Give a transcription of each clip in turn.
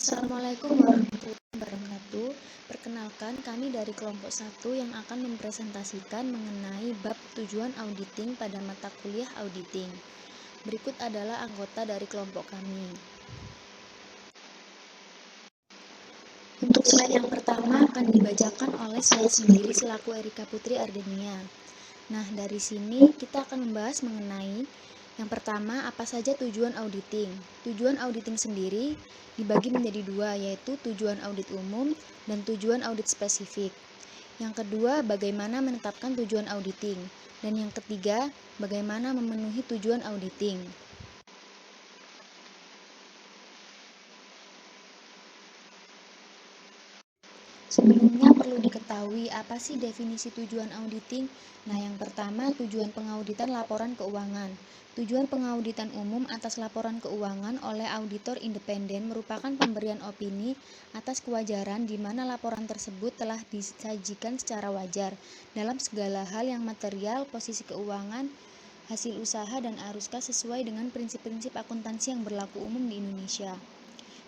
Assalamualaikum warahmatullahi wabarakatuh. Perkenalkan, kami dari kelompok 1 yang akan mempresentasikan mengenai bab tujuan auditing pada mata kuliah auditing. Berikut adalah anggota dari kelompok kami. Untuk slide yang pertama akan dibacakan oleh saya sendiri selaku Erika Putri Ardenia. Nah, dari sini kita akan membahas mengenai yang pertama, apa saja tujuan auditing? Tujuan auditing sendiri dibagi menjadi dua, yaitu tujuan audit umum dan tujuan audit spesifik. Yang kedua, bagaimana menetapkan tujuan auditing. Dan yang ketiga, bagaimana memenuhi tujuan auditing. Sebelumnya perlu diketahui apa sih definisi tujuan auditing? Nah, yang pertama, tujuan pengauditan laporan keuangan. Tujuan pengauditan umum atas laporan keuangan oleh auditor independen merupakan pemberian opini atas kewajaran di mana laporan tersebut telah disajikan secara wajar dalam segala hal yang material, posisi keuangan, hasil usaha, dan arus kas sesuai dengan prinsip-prinsip akuntansi yang berlaku umum di Indonesia.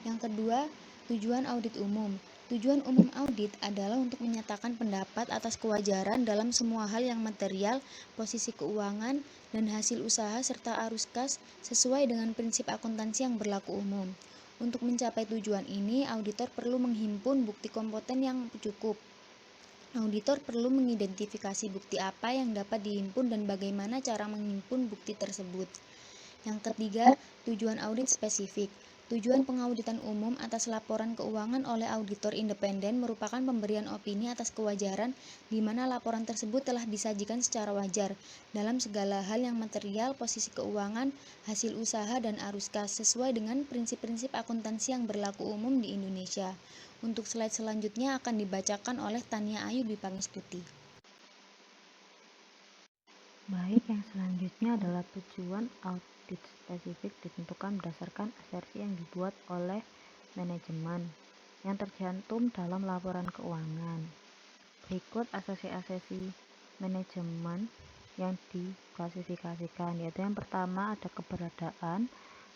Yang kedua, tujuan audit umum. Tujuan umum audit adalah untuk menyatakan pendapat atas kewajaran dalam semua hal yang material, posisi keuangan, dan hasil usaha serta arus kas sesuai dengan prinsip akuntansi yang berlaku umum. Untuk mencapai tujuan ini, auditor perlu menghimpun bukti kompeten yang cukup. Auditor perlu mengidentifikasi bukti apa yang dapat dihimpun dan bagaimana cara menghimpun bukti tersebut. Yang ketiga, tujuan audit spesifik. Tujuan pengauditan umum atas laporan keuangan oleh auditor independen merupakan pemberian opini atas kewajaran di mana laporan tersebut telah disajikan secara wajar dalam segala hal yang material, posisi keuangan, hasil usaha, dan arus kas sesuai dengan prinsip-prinsip akuntansi yang berlaku umum di Indonesia. Untuk slide selanjutnya akan dibacakan oleh Tania Ayu Dwi Pangestuti. Baik, yang selanjutnya adalah tujuan audit spesifik ditentukan berdasarkan asersi yang dibuat oleh manajemen yang tercantum dalam laporan keuangan. Berikut asersi-asersi manajemen yang diklasifikasikan, yaitu yang pertama ada keberadaan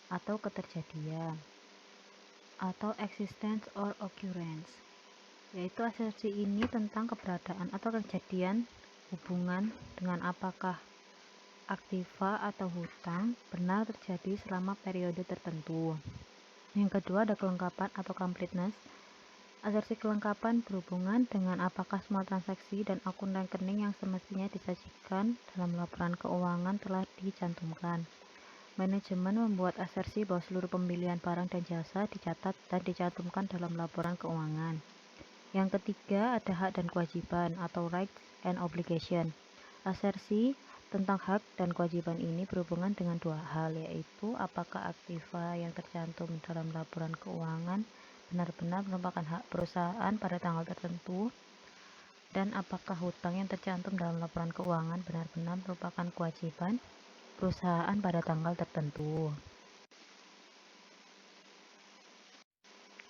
atau keterjadian atau existence or occurrence, yaitu asersi ini tentang keberadaan atau kejadian hubungan dengan apakah aktiva atau hutang benar terjadi selama periode tertentu. Yang kedua ada kelengkapan atau completeness. Asersi kelengkapan berhubungan dengan apakah semua transaksi dan akun rekening yang semestinya disajikan dalam laporan keuangan telah dicantumkan. Manajemen membuat asersi bahwa seluruh pembelian barang dan jasa dicatat dan dicantumkan dalam laporan keuangan. Yang ketiga ada hak dan kewajiban atau rights and obligation. Asersi tentang hak dan kewajiban ini berhubungan dengan dua hal, yaitu apakah aktiva yang tercantum dalam laporan keuangan benar-benar merupakan hak perusahaan pada tanggal tertentu, dan apakah hutang yang tercantum dalam laporan keuangan benar-benar merupakan kewajiban perusahaan pada tanggal tertentu.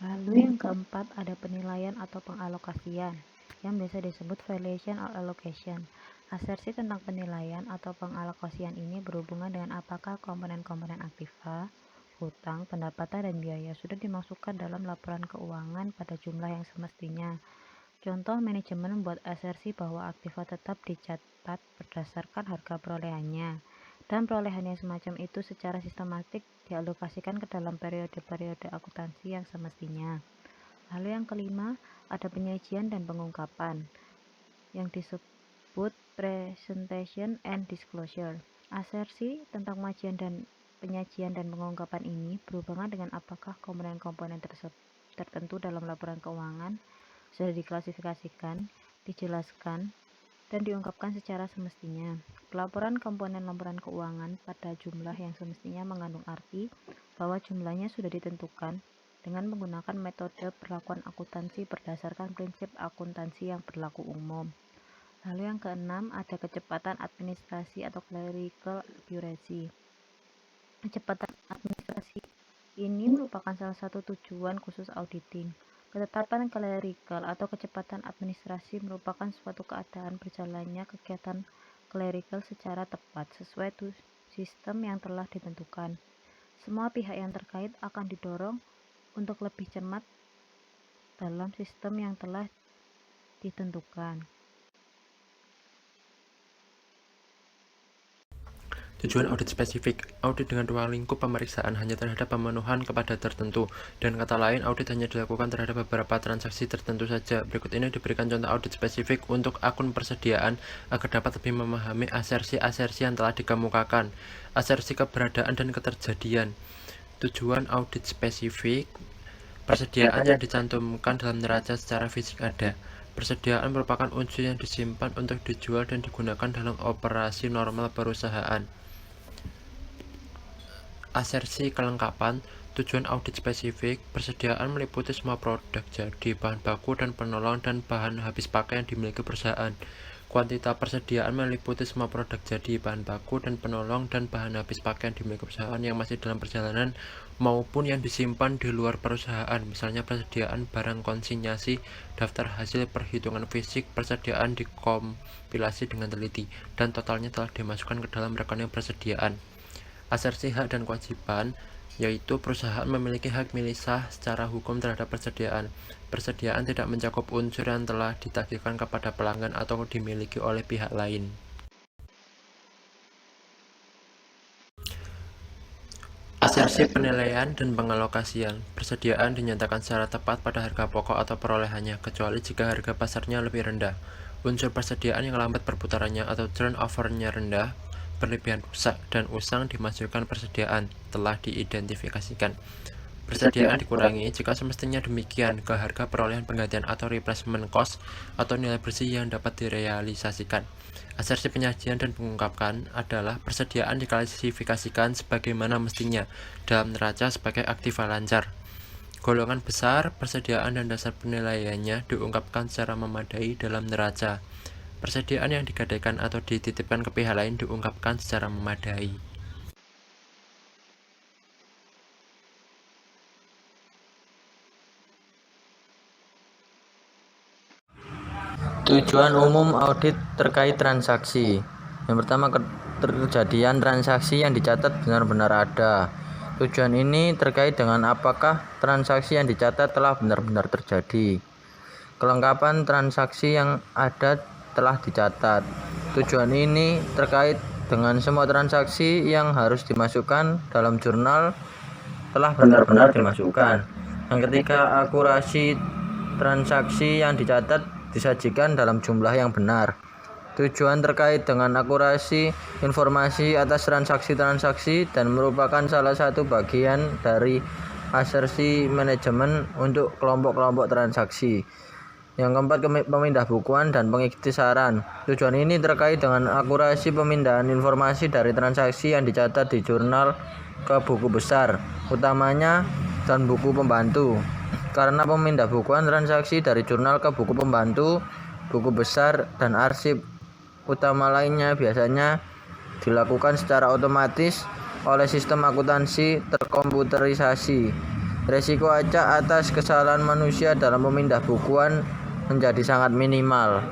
Lalu yang keempat ada penilaian atau pengalokasian yang biasa disebut valuation or allocation. Asersi tentang penilaian atau pengalokasian ini berhubungan dengan apakah komponen-komponen aktiva, hutang, pendapatan, dan biaya sudah dimasukkan dalam laporan keuangan pada jumlah yang semestinya. Contoh, manajemen membuat asersi bahwa aktiva tetap dicatat berdasarkan harga perolehannya, dan perolehannya semacam itu secara sistematik dialokasikan ke dalam periode-periode akuntansi yang semestinya. Lalu yang kelima, ada penyajian dan pengungkapan yang disebut presentation and disclosure. Asersi tentang penyajian dan pengungkapan ini berhubungan dengan apakah komponen-komponen tertentu dalam laporan keuangan sudah diklasifikasikan, dijelaskan, dan diungkapkan secara semestinya. Pelaporan komponen laporan keuangan pada jumlah yang semestinya mengandung arti bahwa jumlahnya sudah ditentukan dengan menggunakan metode perlakuan akuntansi berdasarkan prinsip akuntansi yang berlaku umum. Lalu yang keenam ada kecepatan administrasi atau clerical accuracy. Kecepatan administrasi ini merupakan salah satu tujuan khusus auditing. Ketetapan clerical atau kecepatan administrasi merupakan suatu keadaan berjalannya kegiatan clerical secara tepat sesuai sistem yang telah ditentukan. Semua pihak yang terkait akan didorong untuk lebih cermat dalam sistem yang telah ditentukan. Tujuan audit spesifik. Audit dengan ruang lingkup pemeriksaan hanya terhadap pemenuhan kepada tertentu. Dan kata lain, audit hanya dilakukan terhadap beberapa transaksi tertentu saja. Berikut ini diberikan contoh audit spesifik untuk akun persediaan agar dapat lebih memahami asersi-asersi yang telah dikemukakan. Asersi keberadaan dan keterjadian. Tujuan audit spesifik. Persediaan yang dicantumkan dalam neraca secara fisik ada. Persediaan merupakan unsur yang disimpan untuk dijual dan digunakan dalam operasi normal perusahaan. Asersi kelengkapan. Tujuan audit spesifik. Persediaan meliputi semua produk jadi, bahan baku dan penolong, dan bahan habis pakai yang dimiliki perusahaan. Kuantita persediaan meliputi semua produk jadi, bahan baku dan penolong, dan bahan habis pakai yang dimiliki perusahaan yang masih dalam perjalanan maupun yang disimpan di luar perusahaan. Misalnya persediaan barang konsinyasi, daftar hasil perhitungan fisik, persediaan dikompilasi dengan teliti, dan totalnya telah dimasukkan ke dalam rekening persediaan. Asersi hak dan kewajiban, yaitu perusahaan memiliki hak milisah secara hukum terhadap persediaan. Persediaan tidak mencakup unsur yang telah ditagihkan kepada pelanggan atau dimiliki oleh pihak lain. Asersi penilaian dan pengalokasian. Persediaan dinyatakan secara tepat pada harga pokok atau perolehannya, kecuali jika harga pasarnya lebih rendah. Unsur persediaan yang lambat perputarannya atau turnover-nya rendah, berlebihan rusak, dan usang dimasukkan persediaan telah diidentifikasikan. Persediaan dikurangi jika semestinya demikian ke harga perolehan penggantian atau replacement cost atau nilai bersih yang dapat direalisasikan. Asersi penyajian dan pengungkapkan adalah persediaan diklasifikasikan sebagaimana mestinya dalam neraca sebagai aktiva lancar. Golongan besar persediaan dan dasar penilaiannya diungkapkan secara memadai dalam neraca. Persediaan yang digadaikan atau dititipkan ke pihak lain diungkapkan secara memadai. Tujuan umum audit terkait transaksi. Yang pertama, keterjadian transaksi yang dicatat benar-benar ada. Tujuan ini terkait dengan apakah transaksi yang dicatat telah benar-benar terjadi. Kelengkapan transaksi yang ada telah dicatat. Tujuan ini terkait dengan semua transaksi yang harus dimasukkan dalam jurnal telah benar-benar dimasukkan. Yang ketiga, akurasi transaksi yang dicatat disajikan dalam jumlah yang benar. Tujuan terkait dengan akurasi informasi atas transaksi-transaksi dan merupakan salah satu bagian dari asersi manajemen untuk kelompok-kelompok transaksi. Yang keempat, pemindah bukuan dan pengiktisaran. Tujuan ini terkait dengan akurasi pemindahan informasi dari transaksi yang dicatat di jurnal ke buku besar, utamanya dan buku pembantu. Karena pemindah bukuan transaksi dari jurnal ke buku pembantu, buku besar, dan arsip utama lainnya biasanya dilakukan secara otomatis oleh sistem akuntansi terkomputerisasi. Resiko acak atas kesalahan manusia dalam pemindah bukuan menjadi sangat minimal.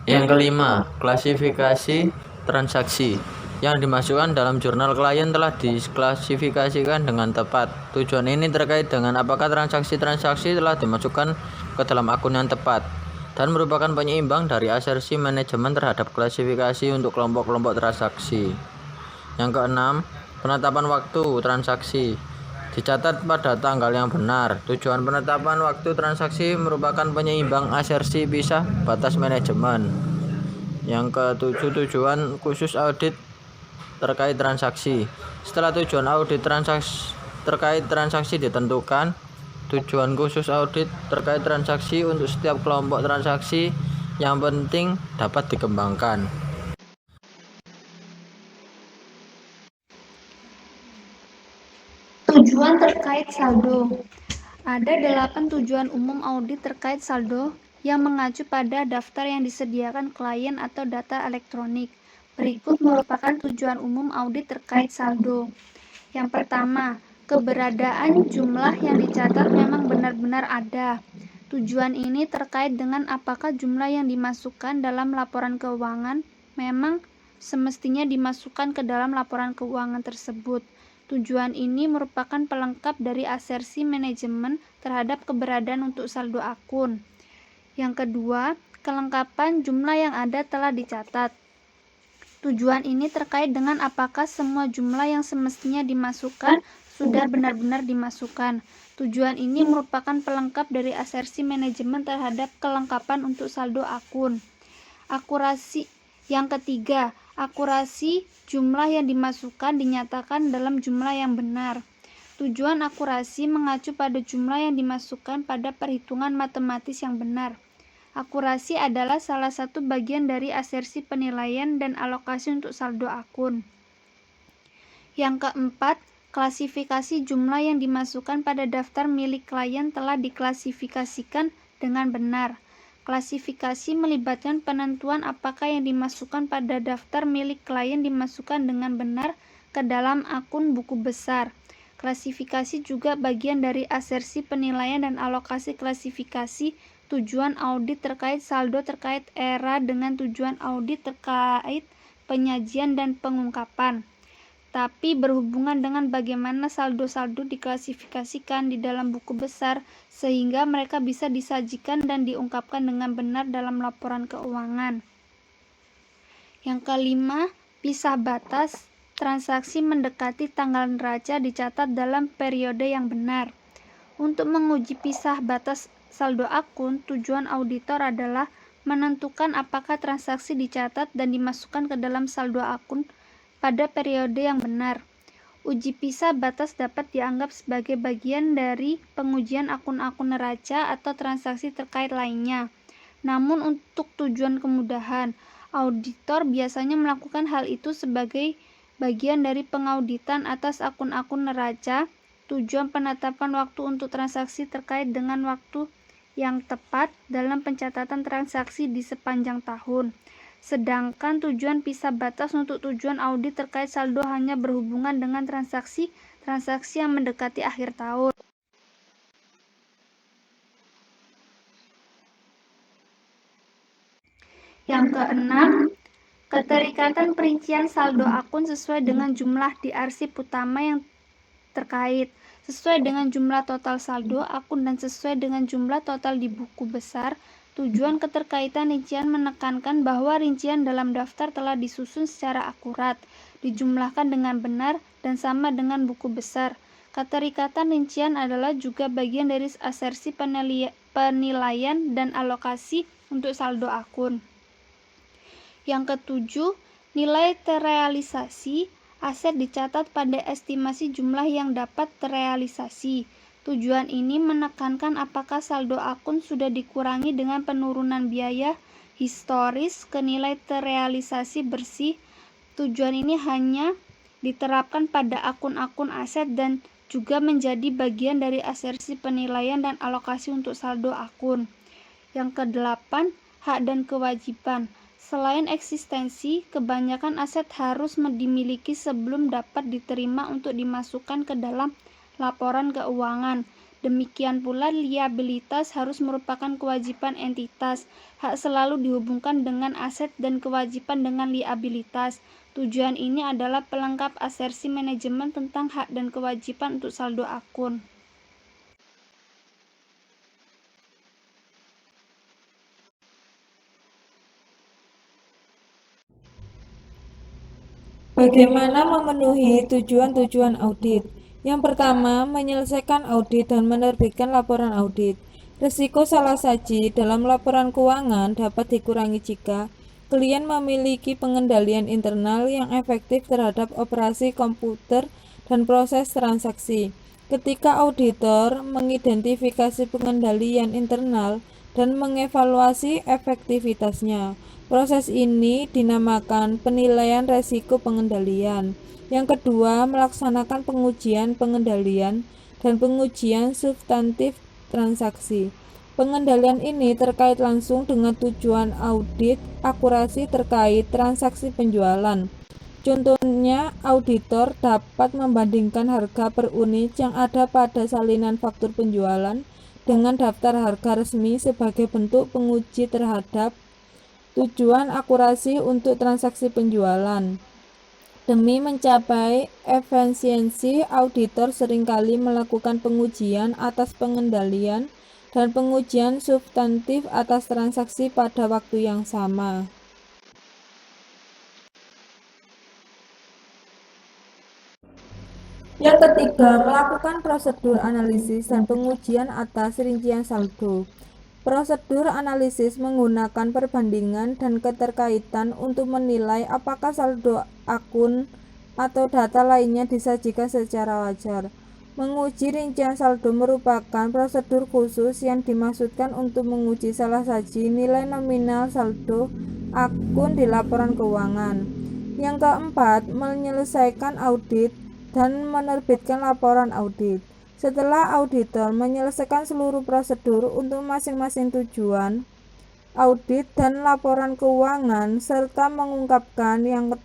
Yang kelima, klasifikasi transaksi. Yang dimasukkan dalam jurnal klien telah diklasifikasikan dengan tepat. Tujuan ini terkait dengan apakah transaksi-transaksi telah dimasukkan ke dalam akun yang tepat dan merupakan penyeimbang dari asersi manajemen terhadap klasifikasi untuk kelompok-kelompok transaksi. Yang keenam, penetapan waktu transaksi dicatat pada tanggal yang benar. Tujuan penetapan waktu transaksi merupakan penyeimbang asersi pisah batas manajemen. Yang ketujuh, tujuan khusus audit terkait transaksi. Setelah tujuan audit terkait transaksi ditentukan, tujuan khusus audit terkait transaksi untuk setiap kelompok transaksi yang penting dapat dikembangkan. Tujuan terkait saldo. Ada 8 tujuan umum audit terkait saldo yang mengacu pada daftar yang disediakan klien atau data elektronik. Berikut merupakan tujuan umum audit terkait saldo. Yang pertama, keberadaan jumlah yang dicatat memang benar-benar ada. Tujuan ini terkait dengan apakah jumlah yang dimasukkan dalam laporan keuangan memang semestinya dimasukkan ke dalam laporan keuangan tersebut. Tujuan ini merupakan pelengkap dari asersi manajemen terhadap keberadaan untuk saldo akun. Yang kedua, kelengkapan jumlah yang ada telah dicatat. Tujuan ini terkait dengan apakah semua jumlah yang semestinya dimasukkan sudah benar-benar dimasukkan. Tujuan ini merupakan pelengkap dari asersi manajemen terhadap kelengkapan untuk saldo akun. Akurasi. Yang ketiga, akurasi jumlah yang dimasukkan dinyatakan dalam jumlah yang benar. Tujuan akurasi mengacu pada jumlah yang dimasukkan pada perhitungan matematis yang benar. Akurasi adalah salah satu bagian dari asersi penilaian dan alokasi untuk saldo akun. Yang keempat, klasifikasi jumlah yang dimasukkan pada daftar milik klien telah diklasifikasikan dengan benar. Klasifikasi melibatkan penentuan apakah yang dimasukkan pada daftar milik klien dimasukkan dengan benar ke dalam akun buku besar. Klasifikasi juga bagian dari asersi penilaian dan alokasi klasifikasi tujuan audit terkait saldo terkait era dengan tujuan audit terkait penyajian dan pengungkapan. Tapi berhubungan dengan bagaimana saldo-saldo diklasifikasikan di dalam buku besar sehingga mereka bisa disajikan dan diungkapkan dengan benar dalam laporan keuangan. Yang kelima, pisah batas transaksi mendekati tanggal neraca dicatat dalam periode yang benar. Untuk menguji pisah batas saldo akun, tujuan auditor adalah menentukan apakah transaksi dicatat dan dimasukkan ke dalam saldo akun pada periode yang benar. Uji pisah batas dapat dianggap sebagai bagian dari pengujian akun-akun neraca atau transaksi terkait lainnya. Namun untuk tujuan kemudahan, auditor biasanya melakukan hal itu sebagai bagian dari pengauditan atas akun-akun neraca. Tujuan penetapan waktu untuk transaksi terkait dengan waktu yang tepat dalam pencatatan transaksi di sepanjang tahun. Sedangkan tujuan pisah batas untuk tujuan audit terkait saldo hanya berhubungan dengan transaksi yang mendekati akhir tahun. Yang keenam, keterikatan perincian saldo akun sesuai dengan jumlah di arsip utama yang terkait, sesuai dengan jumlah total saldo akun dan sesuai dengan jumlah total di buku besar. Tujuan keterkaitan rincian menekankan bahwa rincian dalam daftar telah disusun secara akurat, dijumlahkan dengan benar, dan sama dengan buku besar. Keterikatan rincian adalah juga bagian dari asersi penilaian dan alokasi untuk saldo akun. Yang ketujuh, nilai terrealisasi aset dicatat pada estimasi jumlah yang dapat terrealisasi. Tujuan ini menekankan apakah saldo akun sudah dikurangi dengan penurunan biaya historis ke nilai terrealisasi bersih. Tujuan ini hanya diterapkan pada akun-akun aset dan juga menjadi bagian dari asersi penilaian dan alokasi untuk saldo akun. Yang kedelapan, hak dan kewajiban. Selain eksistensi, kebanyakan aset harus dimiliki sebelum dapat diterima untuk dimasukkan ke dalam laporan keuangan. Demikian pula liabilitas harus merupakan kewajiban entitas. Hak selalu dihubungkan dengan aset dan kewajiban dengan liabilitas. Tujuan ini adalah pelengkap asersi manajemen tentang hak dan kewajiban untuk saldo akun. Bagaimana memenuhi tujuan-tujuan audit? Yang pertama, menyelesaikan audit dan menerbitkan laporan audit. Risiko salah saji dalam laporan keuangan dapat dikurangi jika klien memiliki pengendalian internal yang efektif terhadap operasi komputer dan proses transaksi. Ketika auditor mengidentifikasi pengendalian internal dan mengevaluasi efektivitasnya, proses ini dinamakan penilaian resiko pengendalian. Yang kedua, melaksanakan pengujian pengendalian dan pengujian substantif transaksi. Pengendalian ini terkait langsung dengan tujuan audit akurasi terkait transaksi penjualan. Contohnya, auditor dapat membandingkan harga per unit yang ada pada salinan faktur penjualan dengan daftar harga resmi sebagai bentuk penguji terhadap Tujuan akurasi untuk transaksi penjualan. Demi mencapai efisiensi, auditor seringkali melakukan pengujian atas pengendalian dan pengujian substantif atas transaksi pada waktu yang sama. Yang ketiga, melakukan prosedur analisis dan pengujian atas rincian saldo. Prosedur analisis menggunakan perbandingan dan keterkaitan untuk menilai apakah saldo akun atau data lainnya disajikan secara wajar. Menguji rincian saldo merupakan prosedur khusus yang dimaksudkan untuk menguji salah satu nilai nominal saldo akun di laporan keuangan. Yang keempat, menyelesaikan audit dan menerbitkan laporan audit. Setelah auditor menyelesaikan seluruh prosedur untuk masing-masing tujuan audit dan laporan keuangan serta mengungkapkan yang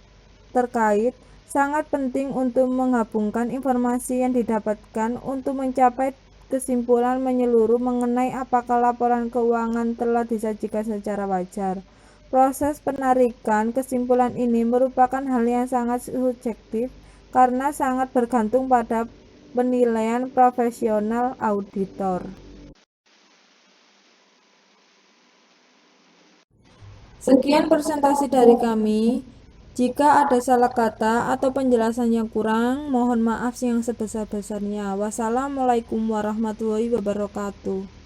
terkait, sangat penting untuk menggabungkan informasi yang didapatkan untuk mencapai kesimpulan menyeluruh mengenai apakah laporan keuangan telah disajikan secara wajar. Proses penarikan kesimpulan ini merupakan hal yang sangat subjektif karena sangat bergantung pada penilaian profesional auditor. Sekian presentasi dari kami. Jika ada salah kata atau penjelasan yang kurang, mohon maaf yang sebesar-besarnya. Wassalamualaikum warahmatullahi wabarakatuh.